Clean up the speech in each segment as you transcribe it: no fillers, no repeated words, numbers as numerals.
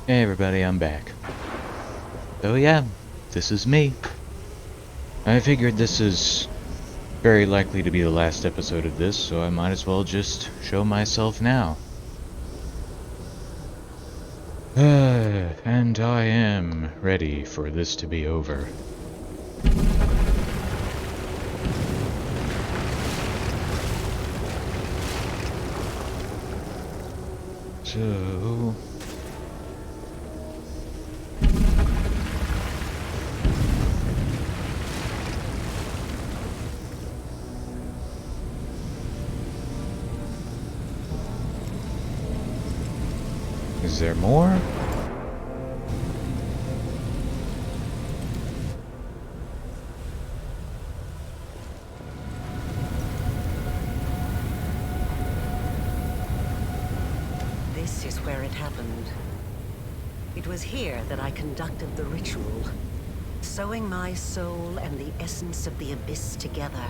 Hey everybody, I'm back. So yeah, this is me. I figured this is very likely to be the last episode of this, so I might as well just show myself now. And I am ready for this to be over. So... is there more? This is where it happened. It was here that I conducted the ritual, sewing my soul and the essence of the abyss together,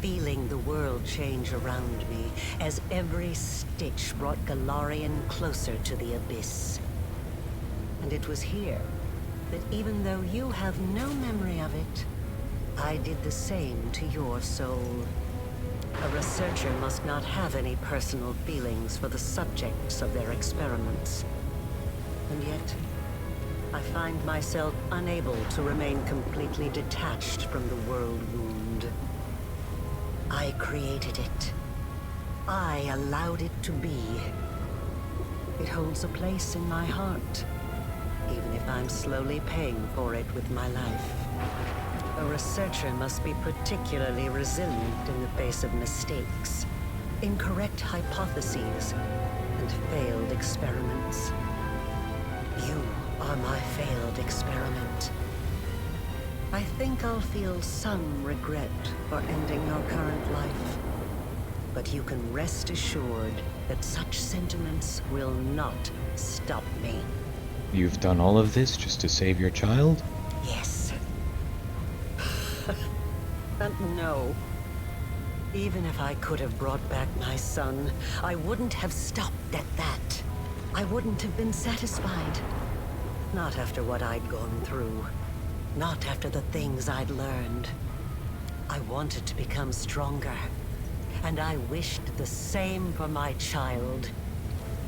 feeling the world change around me as every stitch brought Galarian closer to the abyss. And it was here that even though you have no memory of it, I did the same to your soul. A researcher must not have any personal feelings for the subjects of their experiments. And yet, I find myself unable to remain completely detached from the Worldwound. I created it. I allowed it to be. It holds a place in my heart, even if I'm slowly paying for it with my life. A researcher must be particularly resilient in the face of mistakes, incorrect hypotheses, and failed experiments. You are my failed experiment. I think I'll feel some regret for ending your current life. But you can rest assured that such sentiments will not stop me. You've done all of this just to save your child? Yes. And no. Even if I could have brought back my son, I wouldn't have stopped at that. I wouldn't have been satisfied. Not after what I'd gone through. Not after the things I'd learned. I wanted to become stronger. And I wished the same for my child.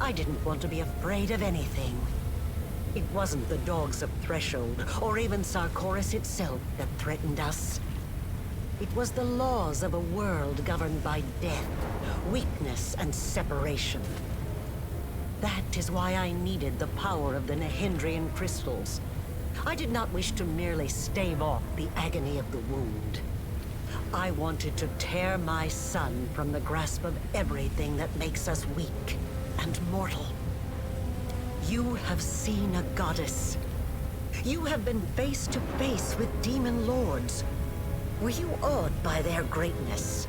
I didn't want to be afraid of anything. It wasn't the dogs of Threshold, or even Sarkoris itself, that threatened us. It was the laws of a world governed by death, weakness, and separation. That is why I needed the power of the Nehindrian crystals. I did not wish to merely stave off the agony of the wound. I wanted to tear my son from the grasp of everything that makes us weak and mortal. You have seen a goddess. You have been face to face with demon lords. Were you awed by their greatness?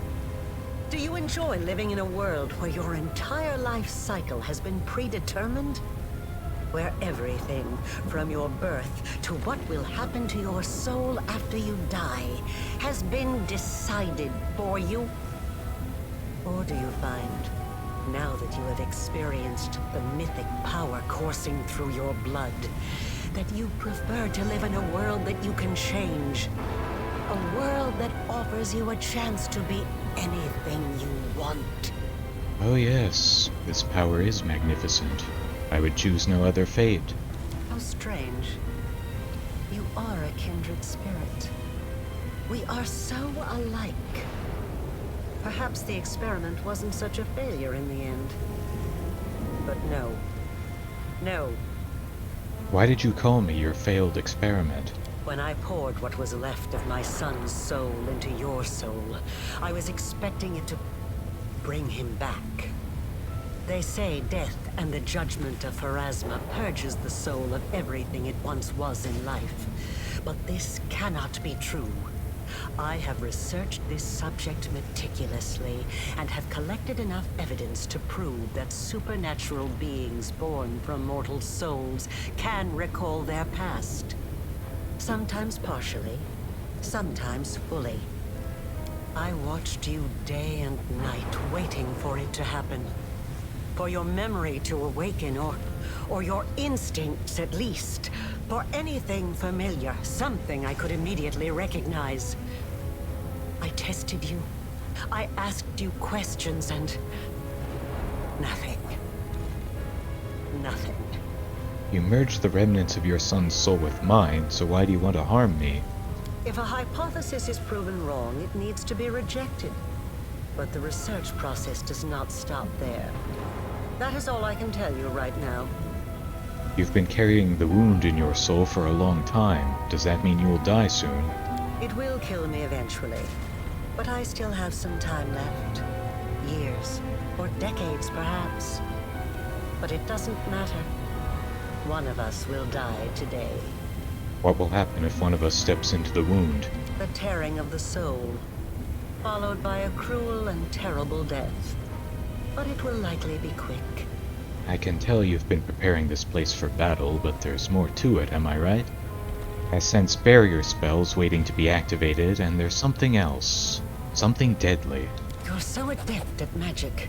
Do you enjoy living in a world where your entire life cycle has been predetermined? Where everything, from your birth to what will happen to your soul after you die, has been decided for you? Or do you find, now that you have experienced the mythic power coursing through your blood, that you prefer to live in a world that you can change? A world that offers you a chance to be anything you want. Oh yes, this power is magnificent. I would choose no other fate. How strange. You are a kindred spirit. We are so alike. Perhaps the experiment wasn't such a failure in the end. But no. No. Why did you call me your failed experiment? When I poured what was left of my son's soul into your soul, I was expecting it to bring him back. They say death and the judgment of Pharasma purges the soul of everything it once was in life. But this cannot be true. I have researched this subject meticulously and have collected enough evidence to prove that supernatural beings born from mortal souls can recall their past. Sometimes partially, sometimes fully. I watched you day and night waiting for it to happen. for your memory to awaken, or your instincts at least, for anything familiar, something I could immediately recognize. I tested you. I asked you questions and nothing. Nothing. You merged the remnants of your son's soul with mine, so why do you want to harm me? If a hypothesis is proven wrong, it needs to be rejected. But the research process does not stop there. That is all I can tell you right now. You've been carrying the wound in your soul for a long time. Does that mean you will die soon? It will kill me eventually. But I still have some time left. Years, or decades perhaps. But it doesn't matter. One of us will die today. What will happen if one of us steps into the wound? The tearing of the soul, followed by a cruel and terrible death. But it will likely be quick. I can tell you've been preparing this place for battle, but there's more to it, am I right? I sense barrier spells waiting to be activated, and there's something else. Something deadly. You're so adept at magic.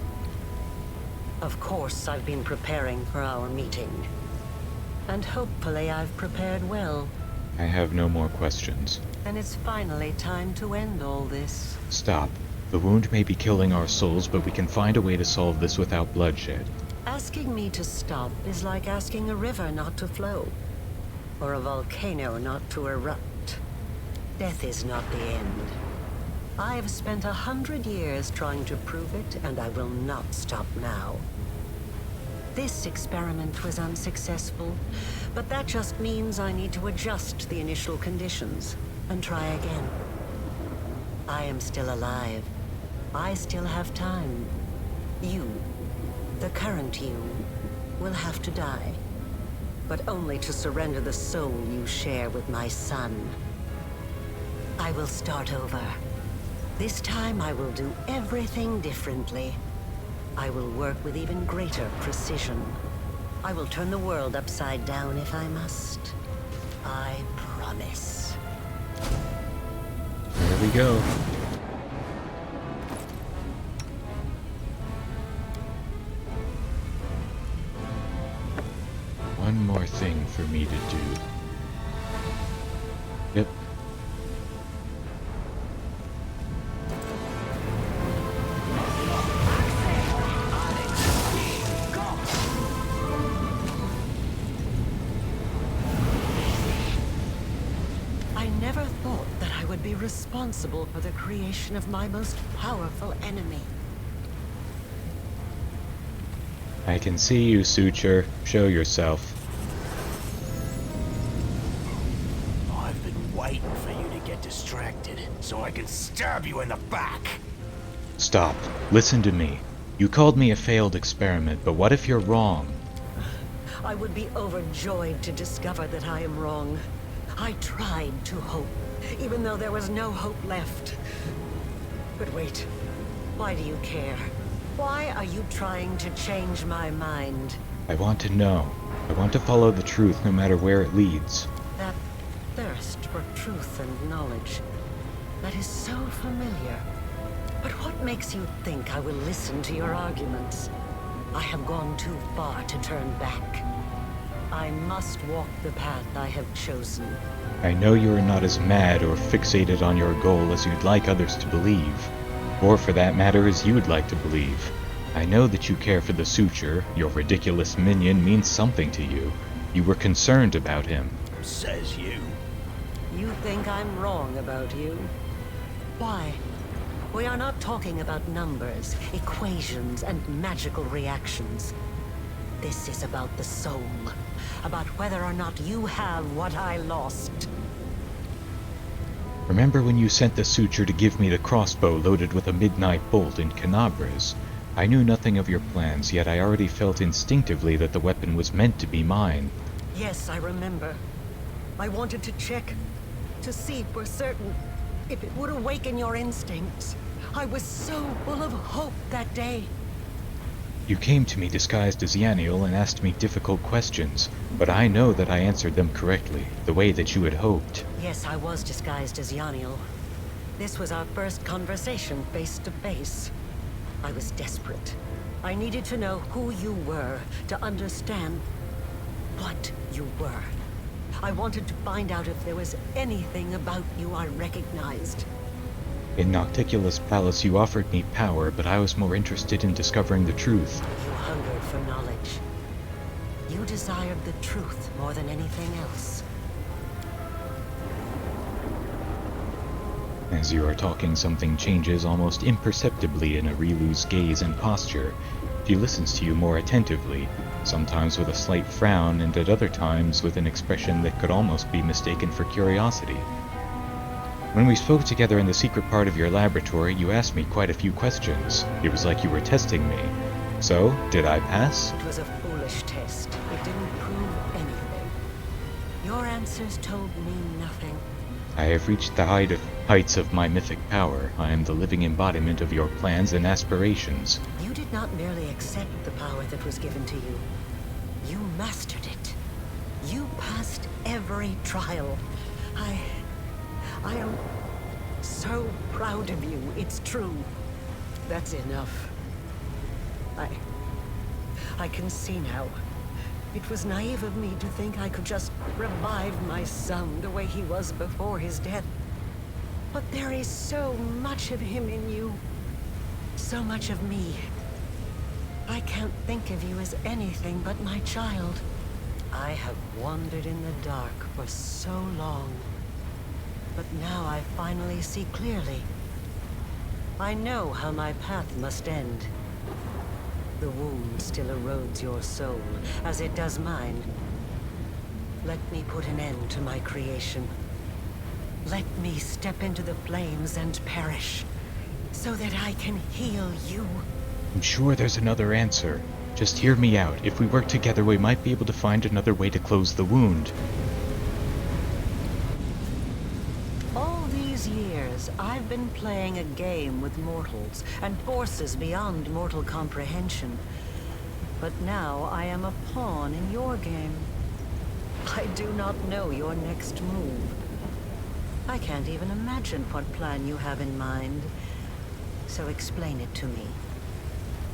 Of course, I've been preparing for our meeting. And hopefully I've prepared well. I have no more questions. And it's finally time to end all this. Stop. The wound may be killing our souls, but we can find a way to solve this without bloodshed. Asking me to stop is like asking a river not to flow, or a volcano not to erupt. Death is not the end. I've spent 100 years trying to prove it, and I will not stop now. This experiment was unsuccessful, but that just means I need to adjust the initial conditions and try again. I am still alive. I still have time. You, the current you, will have to die, but only to surrender the soul you share with my son. I will start over. This time I will do everything differently. I will work with even greater precision. I will turn the world upside down if I must. I promise. There we go. One more thing for me to do. Yep. I never thought that I would be responsible for the creation of my most powerful enemy. I can see you, Suture. Show yourself. I've been waiting for you to get distracted, so I can stab you in the back. Stop. Listen to me. You called me a failed experiment, but what if you're wrong? I would be overjoyed to discover that I am wrong. I tried to hope, even though there was no hope left. But wait, why do you care? Why are you trying to change my mind? I want to know. I want to follow the truth no matter where it leads. That thirst for truth and knowledge, that is so familiar. But what makes you think I will listen to your arguments? I have gone too far to turn back. I must walk the path I have chosen. I know you are not as mad or fixated on your goal as you'd like others to believe. Or for that matter, as you'd like to believe. I know that you care for the Suture. Your ridiculous minion means something to you. You were concerned about him. Says you. You think I'm wrong about you? Why? We are not talking about numbers, equations, and magical reactions. This is about the soul. About whether or not you have what I lost. Remember when you sent the Suture to give me the crossbow loaded with a midnight bolt in Canabras? I knew nothing of your plans, yet I already felt instinctively that the weapon was meant to be mine. Yes, I remember. I wanted to check, to see for certain if it would awaken your instincts. I was so full of hope that day. You came to me disguised as Yaniel and asked me difficult questions, but I know that I answered them correctly, the way that you had hoped. Yes, I was disguised as Yaniel. This was our first conversation face to face. I was desperate. I needed to know who you were to understand what you were. I wanted to find out if there was anything about you I recognized. In Nocticulus Palace, you offered me power, but I was more interested in discovering the truth. You hungered for knowledge. You desired the truth more than anything else. As you are talking, something changes almost imperceptibly in Arilu's gaze and posture. She listens to you more attentively, sometimes with a slight frown, and at other times with an expression that could almost be mistaken for curiosity. When we spoke together in the secret part of your laboratory, you asked me quite a few questions. It was like you were testing me. So, did I pass? It was a foolish test. It didn't prove anything. Your answers told me nothing. I have reached the heights of my mythic power. I am the living embodiment of your plans and aspirations. You did not merely accept the power that was given to you. You mastered it. You passed every trial. I am so proud of you. It's true. That's enough. I can see now. It was naive of me to think I could just revive my son the way he was before his death. But there is so much of him in you. So much of me. I can't think of you as anything but my child. I have wandered in the dark for so long. But now I finally see clearly. I know how my path must end. The wound still erodes your soul, as it does mine. Let me put an end to my creation. Let me step into the flames and perish, so that I can heal you. I'm sure there's another answer. Just hear me out. If we work together, we might be able to find another way to close the wound. All these years, I've been playing a game with mortals and forces beyond mortal comprehension. But now I am a pawn in your game. I do not know your next move. I can't even imagine what plan you have in mind. So explain it to me.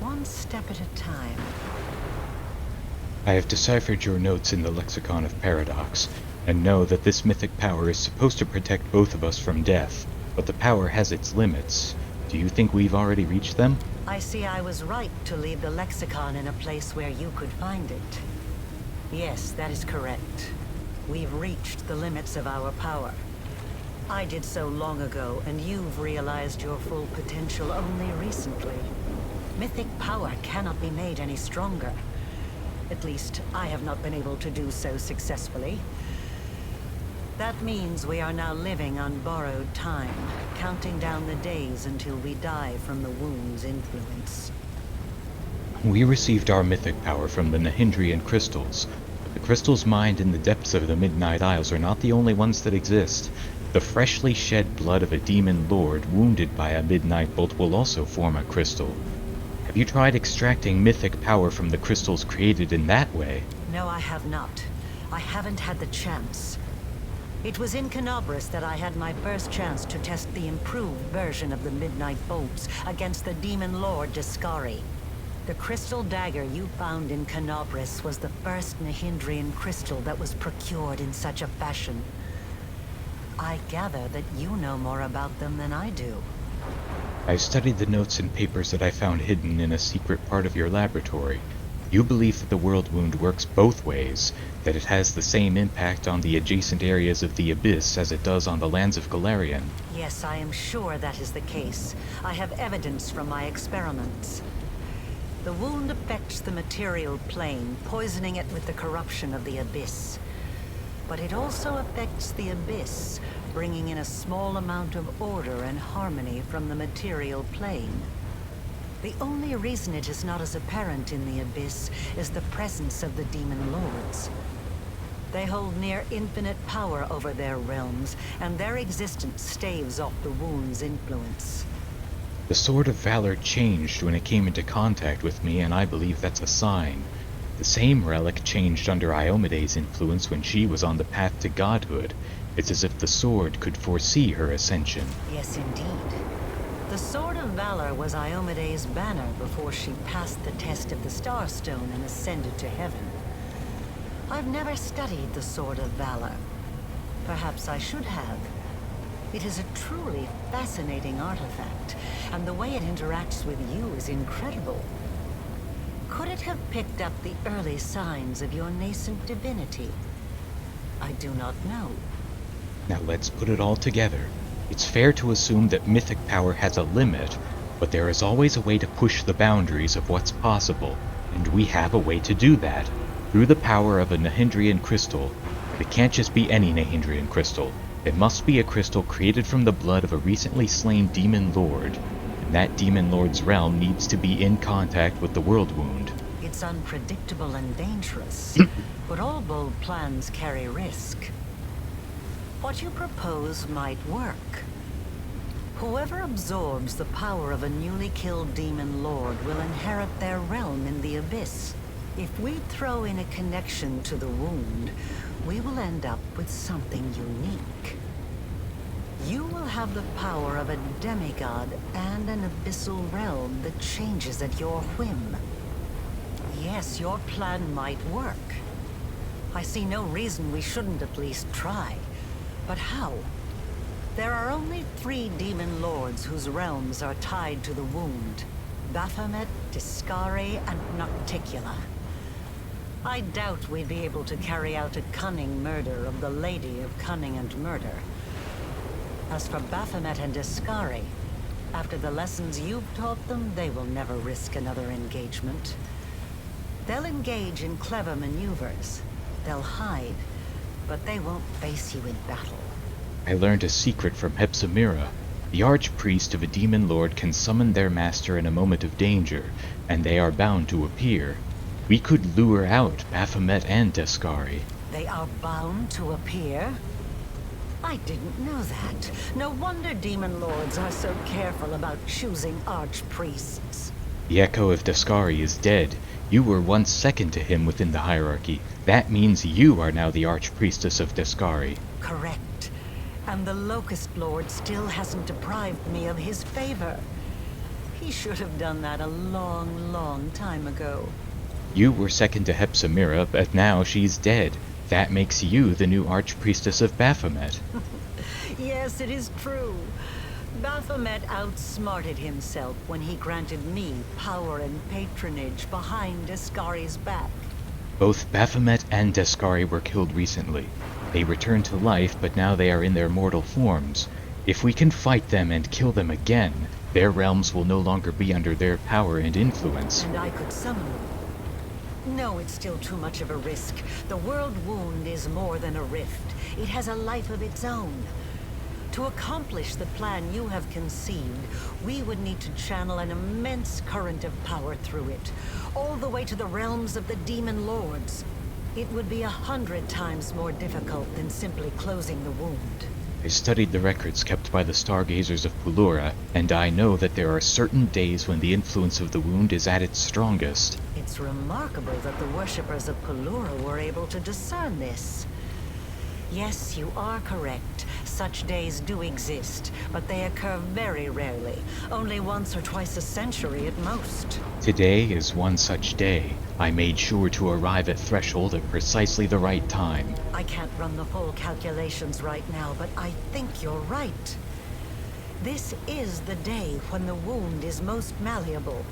One step at a time. I have deciphered your notes in the Lexicon of Paradox, and know that this mythic power is supposed to protect both of us from death, but the power has its limits. Do you think we've already reached them? I see I was right to leave the lexicon in a place where you could find it. Yes, that is correct. We've reached the limits of our power. I did so long ago, and you've realized your full potential only recently. Mythic power cannot be made any stronger. At least, I have not been able to do so successfully. That means we are now living on borrowed time, counting down the days until we die from the wound's influence. We received our mythic power from the Nahindrian crystals. The crystals mined in the depths of the Midnight Isles are not the only ones that exist. The freshly shed blood of a demon lord wounded by a midnight bolt will also form a crystal. Have you tried extracting mythic power from the crystals created in that way? No, I have not. I haven't had the chance. It was in Canobris that I had my first chance to test the improved version of the Midnight Bolts against the demon lord Discari. The crystal dagger you found in Canobris was the first Nahindrian crystal that was procured in such a fashion. I gather that you know more about them than I do. I studied the notes and papers that I found hidden in a secret part of your laboratory. You believe that the Worldwound works both ways, that it has the same impact on the adjacent areas of the Abyss as it does on the lands of Galarian. Yes, I am sure that is the case. I have evidence from my experiments. The wound affects the material plane, poisoning it with the corruption of the Abyss. But it also affects the Abyss, bringing in a small amount of order and harmony from the material plane. The only reason it is not as apparent in the Abyss is the presence of the Demon Lords. They hold near infinite power over their realms, and their existence staves off the wound's influence. The Sword of Valor changed when it came into contact with me, and I believe that's a sign. The same relic changed under Iomede's influence when she was on the path to godhood. It's as if the sword could foresee her ascension. Yes, indeed. The Sword of Valor was Iomede's banner before she passed the test of the Starstone and ascended to heaven. I've never studied the Sword of Valor. Perhaps I should have. It is a truly fascinating artifact, and the way it interacts with you is incredible. Could it have picked up the early signs of your nascent divinity? I do not know. Now let's put it all together. It's fair to assume that mythic power has a limit, but there is always a way to push the boundaries of what's possible, and we have a way to do that. Through the power of a Nahindrian crystal. It can't just be any Nahindrian crystal. It must be a crystal created from the blood of a recently slain demon lord, and that demon lord's realm needs to be in contact with the Worldwound. It's unpredictable and dangerous, but all bold plans carry risk. What you propose might work. Whoever absorbs the power of a newly killed demon lord will inherit their realm in the abyss. If we throw in a connection to the wound, we will end up with something unique. You will have the power of a demigod and an abyssal realm that changes at your whim. Yes, your plan might work. I see no reason we shouldn't at least try. But how? There are only 3 demon lords whose realms are tied to the wound. Baphomet, Discari, and Nocticula. I doubt we'd be able to carry out a cunning murder of the Lady of Cunning and Murder. As for Baphomet and Discari, after the lessons you've taught them, they will never risk another engagement. They'll engage in clever maneuvers. They'll hide, but they won't face you in battle. I learned a secret from Hepsamira. The archpriest of a demon lord can summon their master in a moment of danger, and they are bound to appear. We could lure out Baphomet and Discari. They are bound to appear? I didn't know that. No wonder demon lords are so careful about choosing archpriests. The echo of Discari is dead. You were once second to him within the hierarchy. That means you are now the archpriestess of Discari. Correct. And the Locust Lord still hasn't deprived me of his favor. He should have done that a long, long time ago. You were second to Hepsamira, but now she's dead. That makes you the new archpriestess of Baphomet. Yes, it is true. Baphomet outsmarted himself when he granted me power and patronage behind Discari's back. Both Baphomet and Discari were killed recently. They returned to life, but now they are in their mortal forms. If we can fight them and kill them again, their realms will no longer be under their power and influence. And I could summon them. No, it's still too much of a risk. The Worldwound is more than a rift. It has a life of its own. To accomplish the plan you have conceived, we would need to channel an immense current of power through it, all the way to the realms of the demon lords. It would be 100 times more difficult than simply closing the wound. I studied the records kept by the stargazers of Pulura, and I know that there are certain days when the influence of the wound is at its strongest. It's remarkable that the worshippers of Pulura were able to discern this. Yes, you are correct. Such days do exist, but they occur very rarely, only once or twice a century at most. Today is one such day. I made sure to arrive at Threshold at precisely the right time. I can't run the full calculations right now, but I think you're right. This is the day when the wound is most malleable.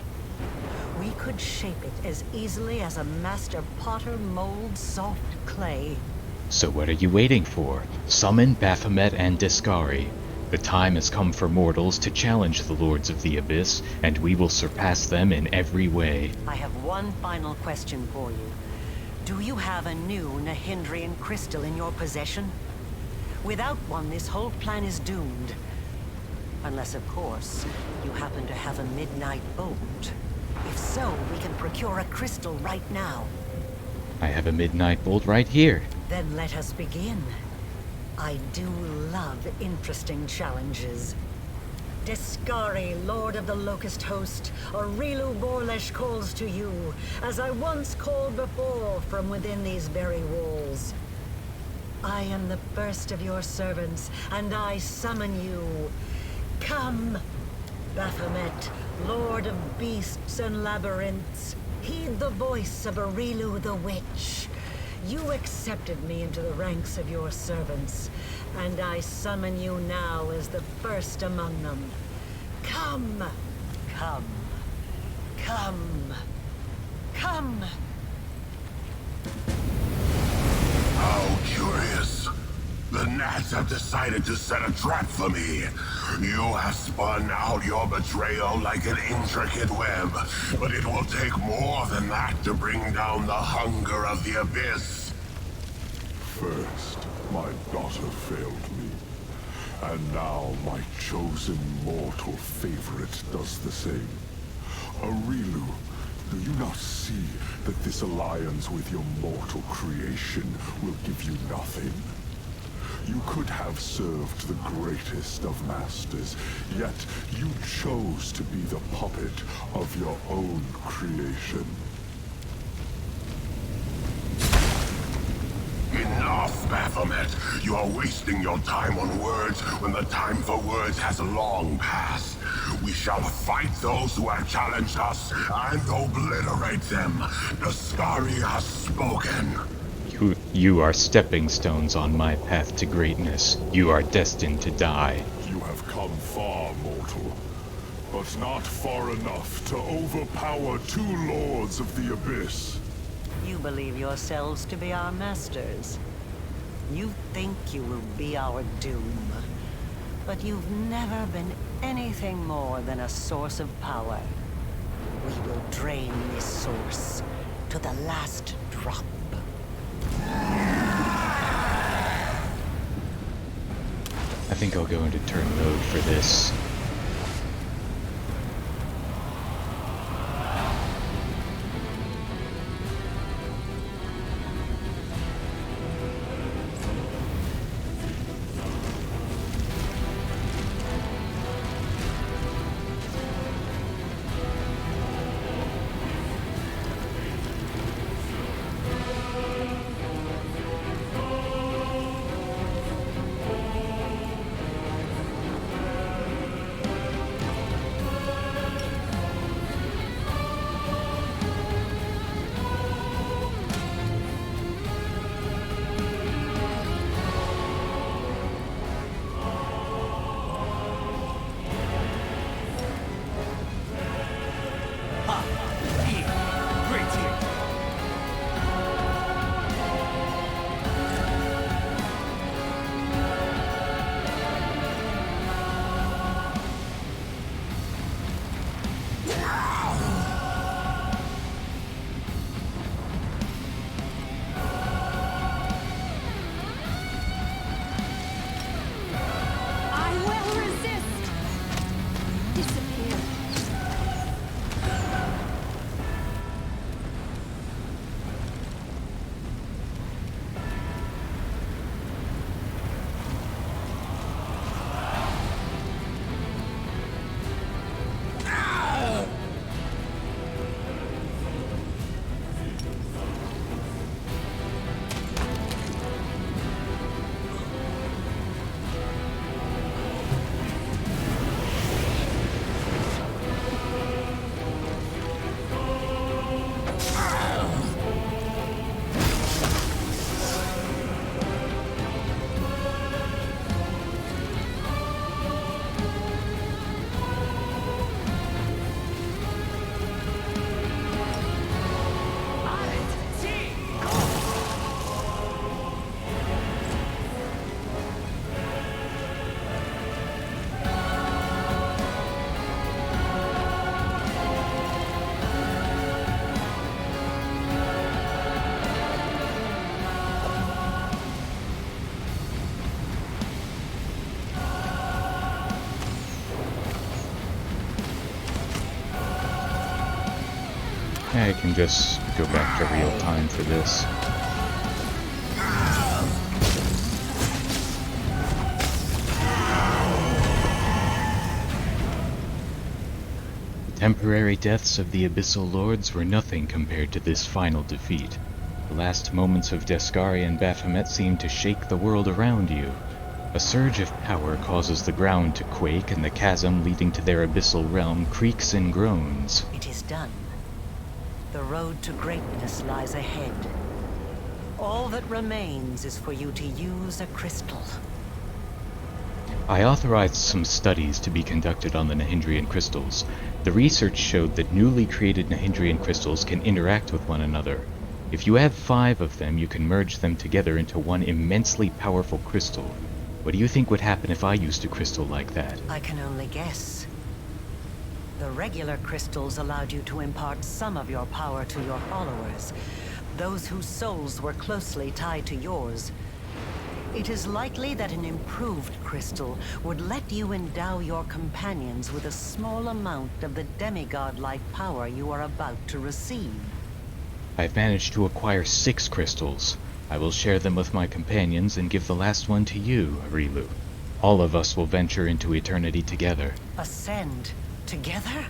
We could shape it as easily as a master potter molds soft clay. So what are you waiting for? Summon Baphomet and Discari. The time has come for mortals to challenge the Lords of the Abyss, and we will surpass them in every way. I have one final question for you. Do you have a new Nahindrian crystal in your possession? Without one, this whole plan is doomed. Unless, of course, you happen to have a midnight bolt. If so, we can procure a crystal right now. I have a midnight bolt right here. Then let us begin. I do love interesting challenges. Discari, Lord of the Locust Host, Aurilu Vorlesh calls to you, as I once called before from within these very walls. I am the first of your servants, and I summon you. Come, Baphomet, Lord of beasts and labyrinths, heed the voice of Arilu the Witch. You accepted me into the ranks of your servants, and I summon you now as the first among them. Come, come, come, come. How curious. The gnats have decided to set a trap for me. You have spun out your betrayal like an intricate web, but it will take more than that to bring down the hunger of the abyss. First, my daughter failed me, and now my chosen mortal favorite does the same. Arilu, do you not see that this alliance with your mortal creation will give you nothing? You could have served the greatest of masters, yet you chose to be the puppet of your own creation. Enough, Baphomet! You are wasting your time on words when the time for words has long passed. We shall fight those who have challenged us and obliterate them. Daskari has spoken. You are stepping stones on my path to greatness. You are destined to die. You have come far, mortal, but not far enough to overpower two lords of the Abyss. You believe yourselves to be our masters. You think you will be our doom. But you've never been anything more than a source of power. We will drain this source to the last drop. I think I'll go into turn mode for this. I can just go back to real time for this. The temporary deaths of the Abyssal Lords were nothing compared to this final defeat. The last moments of Daskari and Baphomet seemed to shake the world around you. A surge of power causes the ground to quake, and the chasm leading to their abyssal realm creaks and groans. It is done. The road to greatness lies ahead. All that remains is for you to use a crystal. I authorized some studies to be conducted on the Nahindrian crystals. The research showed that newly created Nahindrian crystals can interact with one another. If you have 5 of them, you can merge them together into one immensely powerful crystal. What do you think would happen if I used a crystal like that? I can only guess. The regular crystals allowed you to impart some of your power to your followers, those whose souls were closely tied to yours. It is likely that an improved crystal would let you endow your companions with a small amount of the demigod-like power you are about to receive. I've managed to acquire 6 crystals. I will share them with my companions and give the last one to you, Arilu. All of us will venture into eternity together. Ascend together?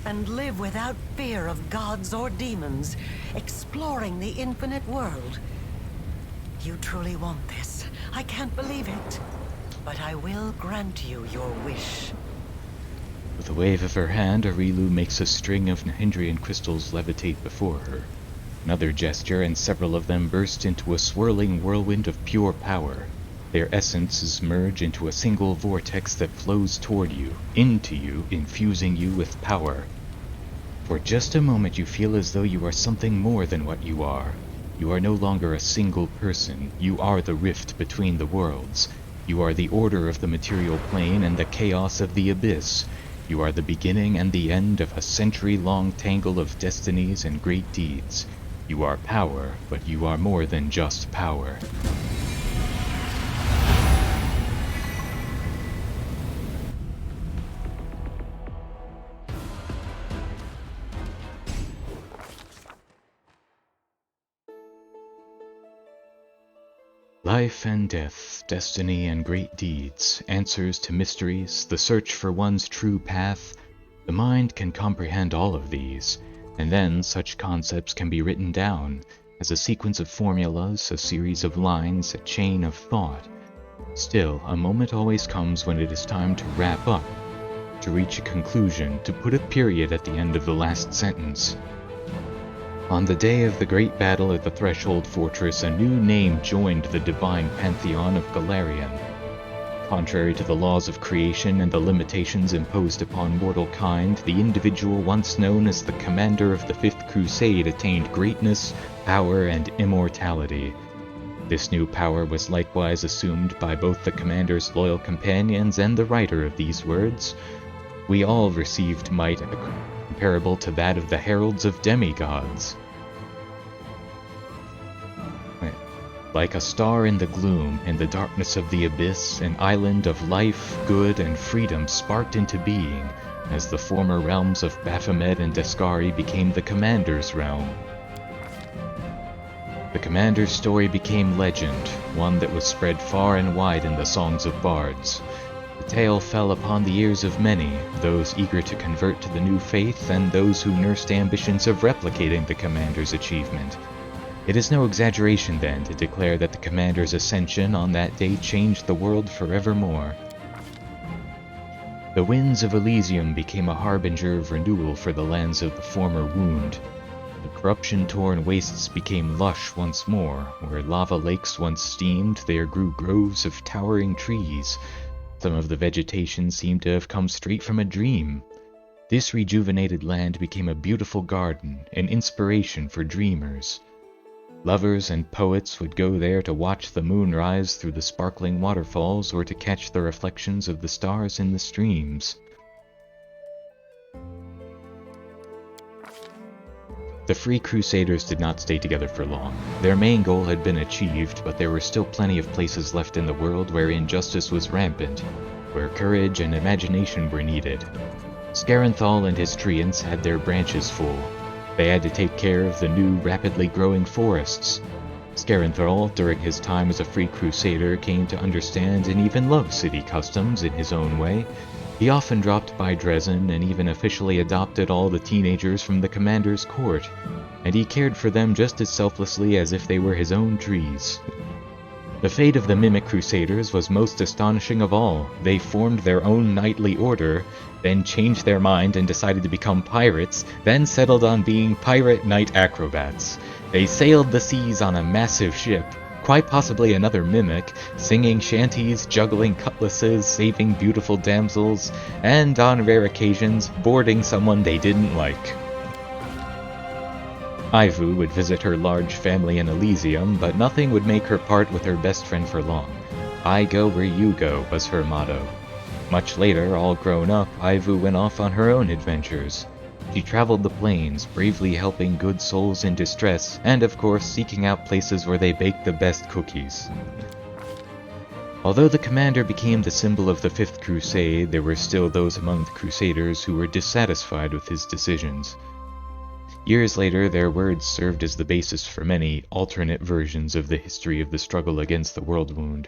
And live without fear of gods or demons, exploring the infinite world. You truly want this. I can't believe it. But I will grant you your wish. With a wave of her hand, Arilu makes a string of Nahindrian crystals levitate before her. Another gesture, and several of them burst into a swirling whirlwind of pure power. Their essences merge into a single vortex that flows toward you, into you, infusing you with power. For just a moment you feel as though you are something more than what you are. You are no longer a single person. You are the rift between the worlds. You are the order of the material plane and the chaos of the abyss. You are the beginning and the end of a century-long tangle of destinies and great deeds. You are power, but you are more than just power. Life and death, destiny and great deeds, answers to mysteries, the search for one's true path. The mind can comprehend all of these, and then such concepts can be written down as a sequence of formulas, a series of lines, a chain of thought. Still, a moment always comes when it is time to wrap up, to reach a conclusion, to put a period at the end of the last sentence. On the day of the great battle at the Threshold Fortress, a new name joined the divine pantheon of Galarian. Contrary to the laws of creation and the limitations imposed upon mortal kind, the individual once known as the commander of the Fifth Crusade attained greatness, power, and immortality. This new power was likewise assumed by both the commander's loyal companions and the writer of these words. We all received might comparable to that of the heralds of demigods. Like a star in the gloom, in the darkness of the abyss, an island of life, good, and freedom sparked into being, as the former realms of Baphomet and Deskari became the commander's realm. The commander's story became legend, one that was spread far and wide in the songs of bards. The tale fell upon the ears of many, those eager to convert to the new faith and those who nursed ambitions of replicating the commander's achievement. It is no exaggeration, then, to declare that the commander's ascension on that day changed the world forevermore. The winds of Elysium became a harbinger of renewal for the lands of the former wound. The corruption-torn wastes became lush once more. Where lava lakes once steamed, there grew groves of towering trees. Some of the vegetation seemed to have come straight from a dream. This rejuvenated land became a beautiful garden, an inspiration for dreamers. Lovers and poets would go there to watch the moon rise through the sparkling waterfalls or to catch the reflections of the stars in the streams. The Free Crusaders did not stay together for long. Their main goal had been achieved, but there were still plenty of places left in the world where injustice was rampant, where courage and imagination were needed. Scaranthal and his treants had their branches full. They had to take care of the new, rapidly growing forests. Scaranthal, during his time as a Free Crusader, came to understand and even love city customs in his own way. He often dropped by Dresden and even officially adopted all the teenagers from the commander's court, and he cared for them just as selflessly as if they were his own trees. The fate of the Mimic Crusaders was most astonishing of all. They formed their own knightly order, then changed their mind and decided to become pirates, then settled on being pirate knight acrobats. They sailed the seas on a massive ship, quite possibly another mimic, singing shanties, juggling cutlasses, saving beautiful damsels, and on rare occasions, boarding someone they didn't like. Ivu would visit her large family in Elysium, but nothing would make her part with her best friend for long. "I go where you go" was her motto. Much later, all grown up, Ivu went off on her own adventures. She traveled the plains, bravely helping good souls in distress, and of course seeking out places where they baked the best cookies. Although the commander became the symbol of the Fifth Crusade, there were still those among the Crusaders who were dissatisfied with his decisions. Years later, their words served as the basis for many alternate versions of the history of the struggle against the Worldwound.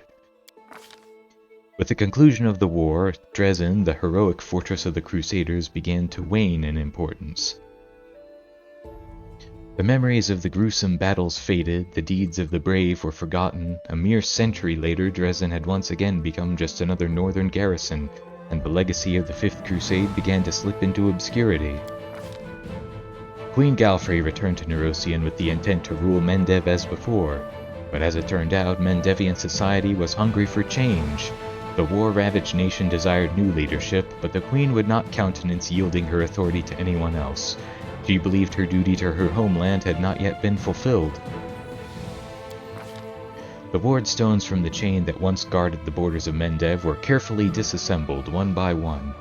With the conclusion of the war, Dresden, the heroic fortress of the Crusaders, began to wane in importance. The memories of the gruesome battles faded, the deeds of the brave were forgotten. A mere century later, Dresden had once again become just another northern garrison, and the legacy of the Fifth Crusade began to slip into obscurity. Queen Galfrey returned to Nerosian with the intent to rule Mendev as before, but as it turned out, Mendevian society was hungry for change. The war-ravaged nation desired new leadership, but the queen would not countenance yielding her authority to anyone else. She believed her duty to her homeland had not yet been fulfilled. The ward stones from the chain that once guarded the borders of Mendev were carefully disassembled one by one.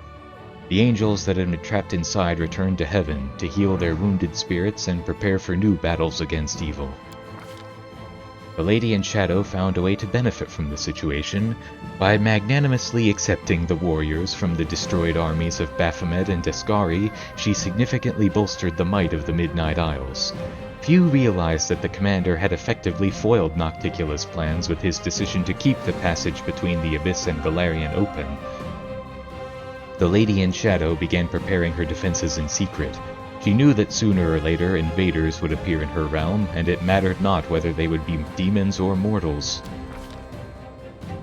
The angels that had been trapped inside returned to heaven to heal their wounded spirits and prepare for new battles against evil. The Lady in Shadow found a way to benefit from the situation by magnanimously accepting the warriors from the destroyed armies of Baphomet and Descari. She significantly bolstered the might of the Midnight Isles. Few realized that the commander had effectively foiled Nocticula's plans with his decision to keep the passage between the Abyss and Valerian open. The Lady in Shadow began preparing her defenses in secret. She knew that sooner or later invaders would appear in her realm, and it mattered not whether they would be demons or mortals.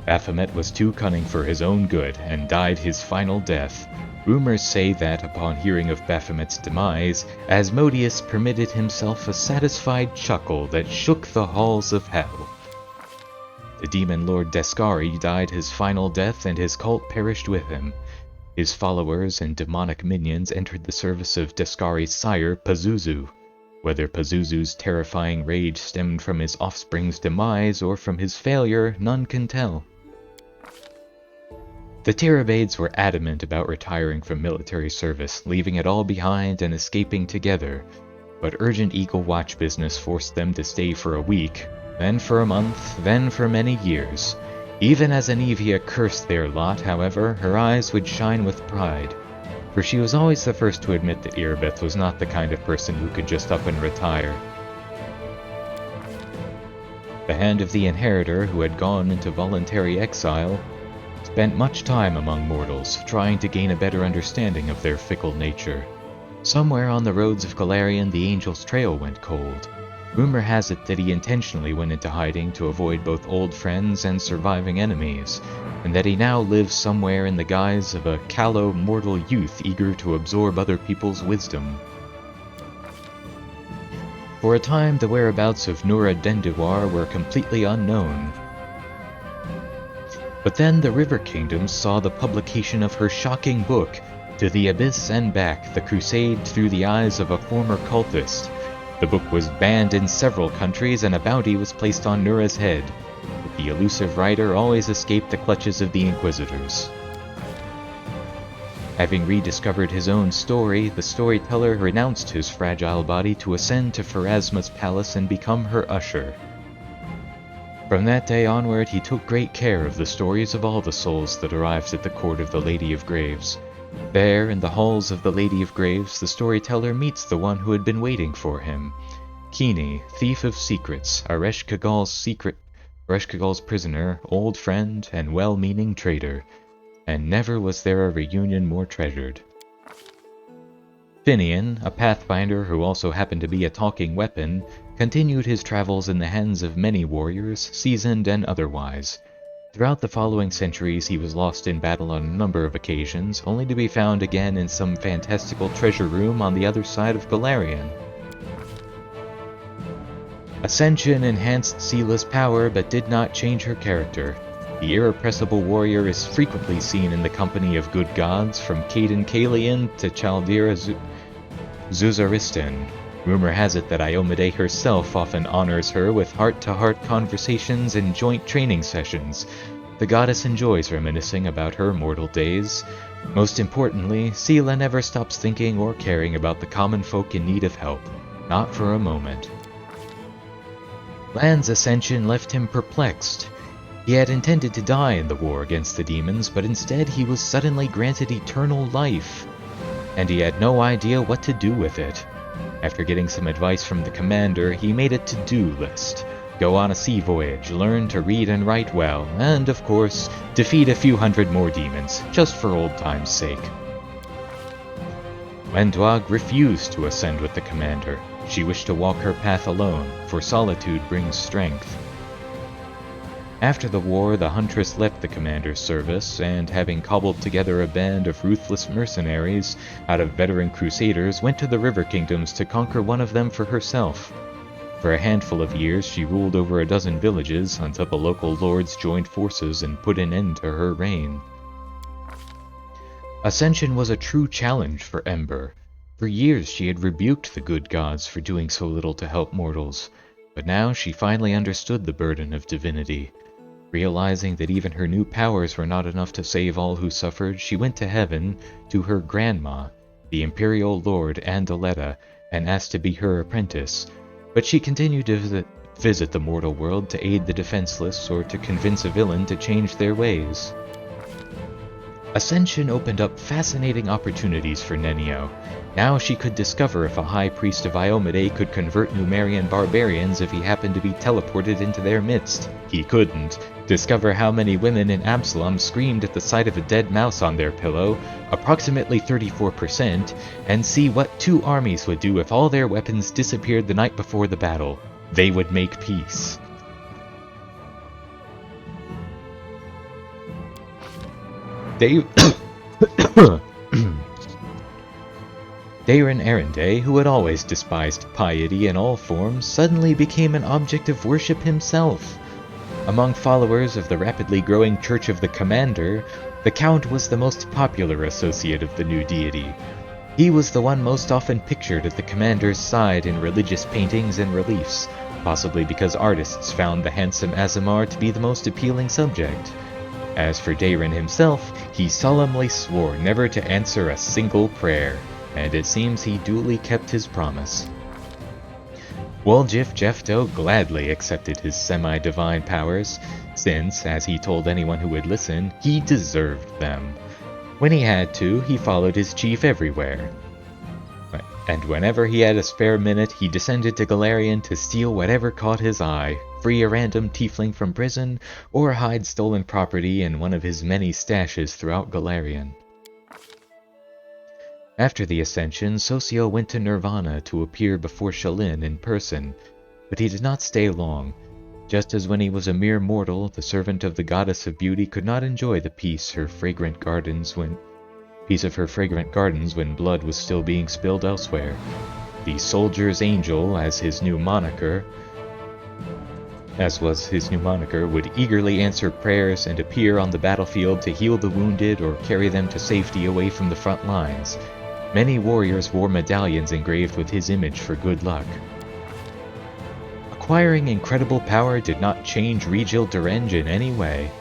Baphomet was too cunning for his own good, and died his final death. Rumors say that, upon hearing of Baphomet's demise, Asmodeus permitted himself a satisfied chuckle that shook the halls of hell. The demon lord Descari died his final death, and his cult perished with him. His followers and demonic minions entered the service of Descari's sire, Pazuzu. Whether Pazuzu's terrifying rage stemmed from his offspring's demise or from his failure, none can tell. The Terabades were adamant about retiring from military service, leaving it all behind and escaping together, but urgent Eagle Watch business forced them to stay for a week, then for a month, then for many years. Even as Anivia cursed their lot, however, her eyes would shine with pride, for she was always the first to admit that Irbeth was not the kind of person who could just up and retire. The Hand of the Inheritor, who had gone into voluntary exile, spent much time among mortals, trying to gain a better understanding of their fickle nature. Somewhere on the roads of Galarian, the Angel's trail went cold. Rumor has it that he intentionally went into hiding to avoid both old friends and surviving enemies, and that he now lives somewhere in the guise of a callow mortal youth eager to absorb other people's wisdom. For a time, the whereabouts of Nura Denduar were completely unknown. But then the River Kingdoms saw the publication of her shocking book, To the Abyss and Back, The Crusade Through the Eyes of a Former Cultist. The book was banned in several countries, and a bounty was placed on Nura's head, but the elusive writer always escaped the clutches of the Inquisitors. Having rediscovered his own story, the storyteller renounced his fragile body to ascend to Pharasma's palace and become her usher. From that day onward, he took great care of the stories of all the souls that arrived at the court of the Lady of Graves. There, in the halls of the Lady of Graves, the storyteller meets the one who had been waiting for him. Kini, thief of secrets, Ereshkigal's prisoner, old friend, and well-meaning traitor. And never was there a reunion more treasured. Finian, a pathfinder who also happened to be a talking weapon, continued his travels in the hands of many warriors, seasoned and otherwise. Throughout the following centuries, he was lost in battle on a number of occasions, only to be found again in some fantastical treasure room on the other side of Golarion. Ascension enhanced Seela's power but did not change her character. The irrepressible warrior is frequently seen in the company of good gods, from Caden Kalian to Chaldira Zuzaristan. Rumor has it that Iomade herself often honors her with heart-to-heart conversations and joint training sessions. The goddess enjoys reminiscing about her mortal days. Most importantly, Seela never stops thinking or caring about the common folk in need of help. Not for a moment. Lan's ascension left him perplexed. He had intended to die in the war against the demons, but instead he was suddenly granted eternal life. And he had no idea what to do with it. After getting some advice from the commander, he made a to-do list. Go on a sea voyage, learn to read and write well, and, of course, defeat a few hundred more demons, just for old time's sake. Wenduag refused to ascend with the commander. She wished to walk her path alone, for solitude brings strength. After the war, the Huntress left the commander's service, and having cobbled together a band of ruthless mercenaries out of veteran crusaders, went to the River Kingdoms to conquer one of them for herself. For a handful of years, she ruled over a dozen villages until the local lords joined forces and put an end to her reign. Ascension was a true challenge for Ember. For years she had rebuked the good gods for doing so little to help mortals, but now she finally understood the burden of divinity. Realizing that even her new powers were not enough to save all who suffered, she went to heaven, to her grandma, the Imperial Lord Andaletta, and asked to be her apprentice. But she continued to visit the mortal world to aid the defenseless or to convince a villain to change their ways. Ascension opened up fascinating opportunities for Nenio. Now she could discover if a high priest of Iomade could convert Numerian barbarians if he happened to be teleported into their midst. He couldn't. Discover how many women in Absalom screamed at the sight of a dead mouse on their pillow, approximately 34%, and see what two armies would do if all their weapons disappeared the night before the battle. They would make peace. Daron Arendé, who had always despised piety in all forms, suddenly became an object of worship himself. Among followers of the rapidly growing Church of the Commander, the Count was the most popular associate of the new deity. He was the one most often pictured at the Commander's side in religious paintings and reliefs, possibly because artists found the handsome Azamar to be the most appealing subject. As for Daron himself, he solemnly swore never to answer a single prayer, and it seems he duly kept his promise. Woljif Jefto gladly accepted his semi-divine powers, since, as he told anyone who would listen, he deserved them. When he had to, he followed his chief everywhere. And whenever he had a spare minute, he descended to Golarion to steal whatever caught his eye, free a random tiefling from prison, or hide stolen property in one of his many stashes throughout Golarion. After the Ascension, Socio went to Nirvana to appear before Shalin in person, but he did not stay long. Just as when he was a mere mortal, the servant of the Goddess of Beauty could not enjoy the peace of her fragrant gardens when blood was still being spilled elsewhere. The Soldier's Angel, as was his new moniker, would eagerly answer prayers and appear on the battlefield to heal the wounded or carry them to safety away from the front lines. Many warriors wore medallions engraved with his image for good luck. Acquiring incredible power did not change Regil Durenge in any way.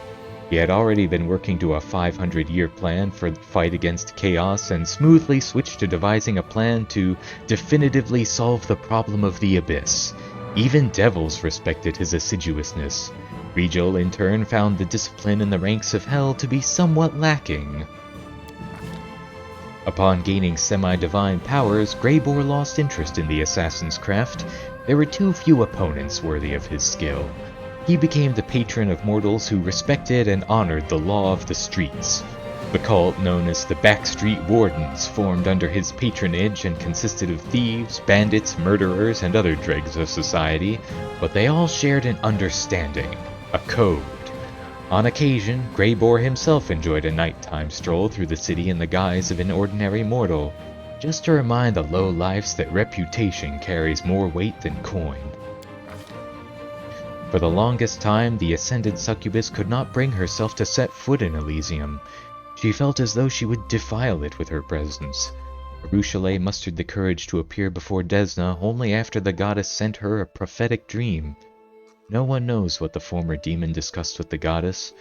He had already been working to a 500-year plan for the fight against chaos and smoothly switched to devising a plan to definitively solve the problem of the Abyss. Even devils respected his assiduousness. Regil, in turn, found the discipline in the ranks of Hell to be somewhat lacking. Upon gaining semi-divine powers, Greybor lost interest in the assassin's craft. There were too few opponents worthy of his skill. He became the patron of mortals who respected and honored the law of the streets. The cult, known as the Backstreet Wardens, formed under his patronage and consisted of thieves, bandits, murderers, and other dregs of society, but they all shared an understanding, a code. On occasion, Greybore himself enjoyed a nighttime stroll through the city in the guise of an ordinary mortal, just to remind the low-lifes that reputation carries more weight than coin. For the longest time, the ascended succubus could not bring herself to set foot in Elysium. She felt as though she would defile it with her presence. Arushale mustered the courage to appear before Desna only after the goddess sent her a prophetic dream. No one knows what the former demon discussed with the goddess,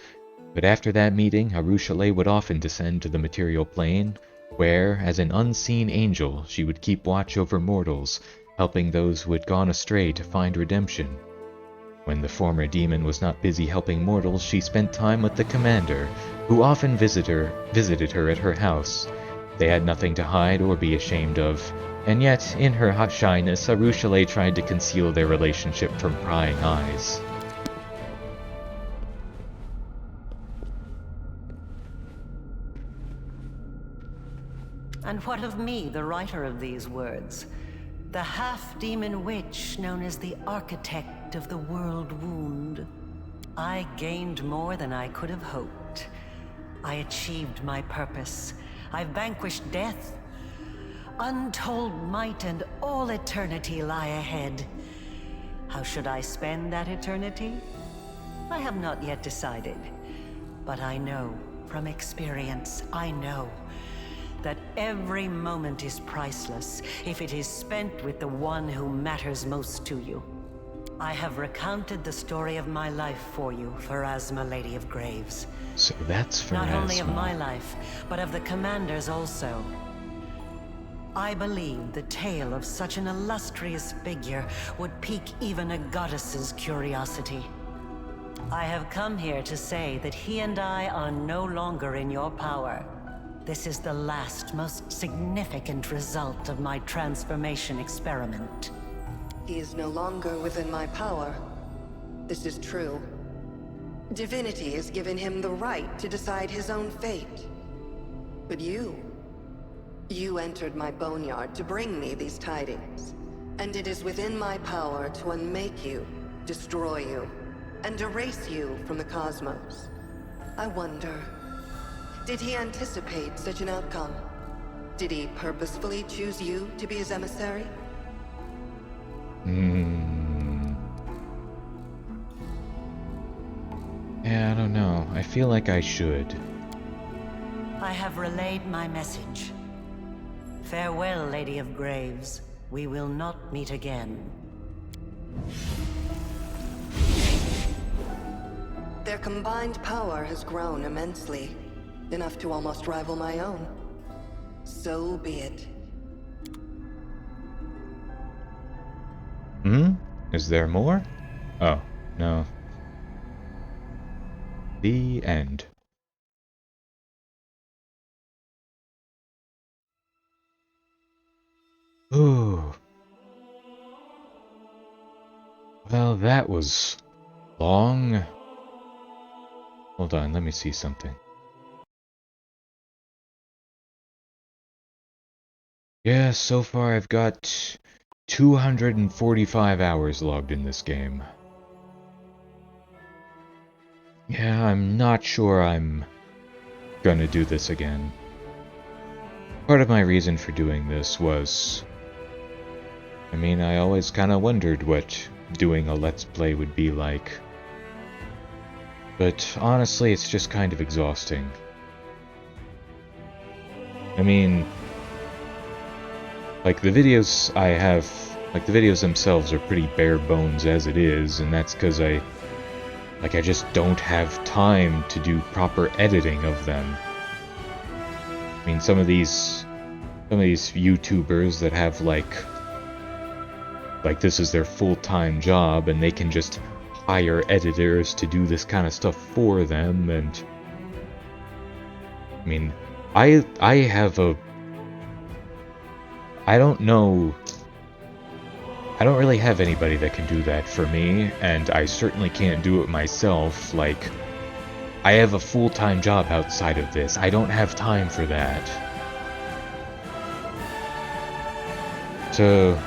but after that meeting, Arushale would often descend to the material plane, where, as an unseen angel, she would keep watch over mortals, helping those who had gone astray to find redemption. When the former demon was not busy helping mortals, she spent time with the commander, who often visited her at her house. They had nothing to hide or be ashamed of, and yet, in her hot shyness, Arushale tried to conceal their relationship from prying eyes. And what of me, the writer of these words? The half-demon witch known as the architect of the Worldwound. I gained more than I could have hoped. I achieved my purpose. I vanquished death. Untold might and all eternity lie ahead. How should I spend that eternity? I have not yet decided. But I know, from experience, I know that every moment is priceless if it is spent with the one who matters most to you. I have recounted the story of my life for you, Pharasma, Lady of Graves. So that's Pharasma. Not only of my life, but of the Commander's also. I believe the tale of such an illustrious figure would pique even a goddess's curiosity. I have come here to say that he and I are no longer in your power. This is the last, most significant result of my transformation experiment. He is no longer within my power. This is true. Divinity has given him the right to decide his own fate. But you entered my boneyard to bring me these tidings. And it is within my power to unmake you, destroy you, and erase you from the cosmos. I wonder, did he anticipate such an outcome? Did he purposefully choose you to be his emissary? Yeah, I don't know. I feel like I should. I have relayed my message. Farewell, Lady of Graves. We will not meet again. Their combined power has grown immensely, enough to almost rival my own. So be it. Is there more? Oh, no. The end. Ooh. Well, that was long. Hold on, let me see something. Yeah, so far I've got 245 hours logged in this game. Yeah, I'm not sure I'm gonna do this again. Part of my reason for doing this was... I mean, I always kinda wondered what doing a Let's Play would be like. But honestly, it's just kind of exhausting. I mean... like, the videos I have... like, the videos themselves are pretty bare bones as it is, and that's because I just don't have time to do proper editing of them. I mean, some of these YouTubers that have, like, this is their full-time job, and they can just hire editors to do this kind of stuff for them, and... I mean, I have a... I don't know... I don't really have anybody that can do that for me, and I certainly can't do it myself. Like, I have a full-time job outside of this. I don't have time for that. So,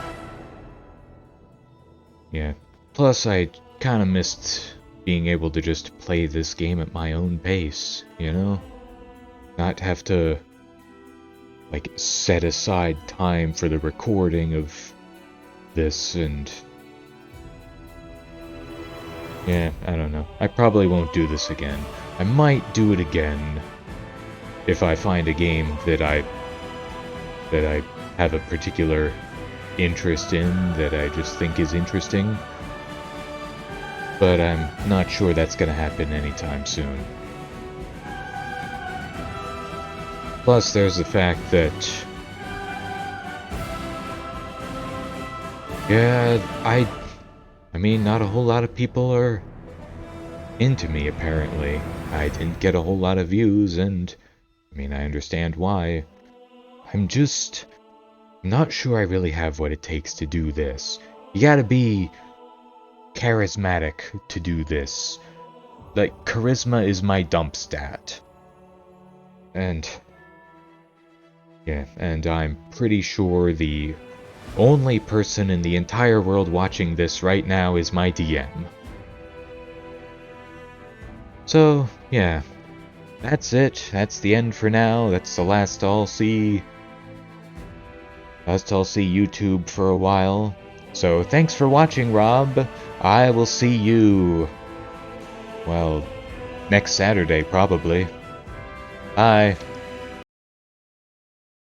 yeah. Plus, I kind of missed being able to just play this game at my own pace, you know? Not have to, like, set aside time for the recording of this and... Yeah, I don't know. I probably won't do this again. I might do it again if I find a game that I have a particular interest in, that I just think is interesting. But I'm not sure that's gonna happen anytime soon. Plus, there's the fact that... Yeah, I mean, not a whole lot of people are into me, apparently. I didn't get a whole lot of views, and... I mean, I understand why. I'm just... not sure I really have what it takes to do this. You gotta be... charismatic to do this. Like, charisma is my dump stat. And... yeah, and I'm pretty sure the only person in the entire world watching this right now is my DM. So, yeah. That's it. That's the end for now. That's the last I'll see. Last I'll see YouTube for a while. So, thanks for watching, Rob. I will see you... well, next Saturday, probably. Bye.